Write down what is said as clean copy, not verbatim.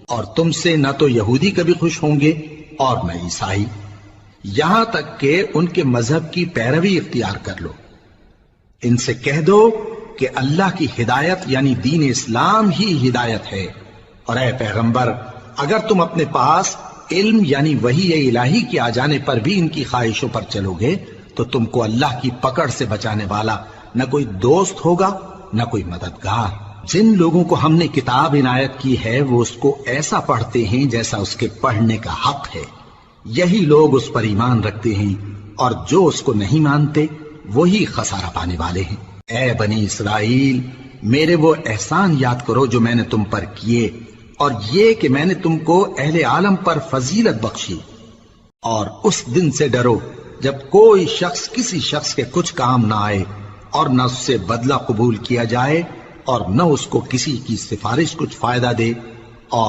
اور تم سے نہ تو یہودی کبھی خوش ہوں گے اور نہ عیسائی، یہاں تک کہ ان کے مذہب کی پیروی اختیار کر لو۔ ان سے کہہ دو کہ اللہ کی ہدایت یعنی دین اسلام ہی ہدایت ہے، اور اے پیغمبر اگر تم اپنے پاس علم یعنی وحی الہی کے آ جانے پر بھی ان کی خواہشوں پر چلو گے تو تم کو اللہ کی پکڑ سے بچانے والا نہ کوئی دوست ہوگا نہ کوئی مددگار۔ جن لوگوں کو ہم نے کتاب عنایت کی ہے وہ اس کو ایسا پڑھتے ہیں جیسا اس کے پڑھنے کا حق ہے، یہی لوگ اس پر ایمان رکھتے ہیں، اور جو اس کو نہیں مانتے وہی خسارہ پانے والے ہیں۔ اے بنی اسرائیل، میرے وہ احسان یاد کرو جو میں نے تم پر کیے، اور یہ کہ میں نے تم کو اہل عالم پر فضیلت بخشی، اور اس دن سے ڈرو جب کوئی شخص کسی شخص کے کچھ کام نہ آئے اور نہ اس سے بدلہ قبول کیا جائے اور نہ اس کو کسی کی سفارش کچھ فائدہ دے،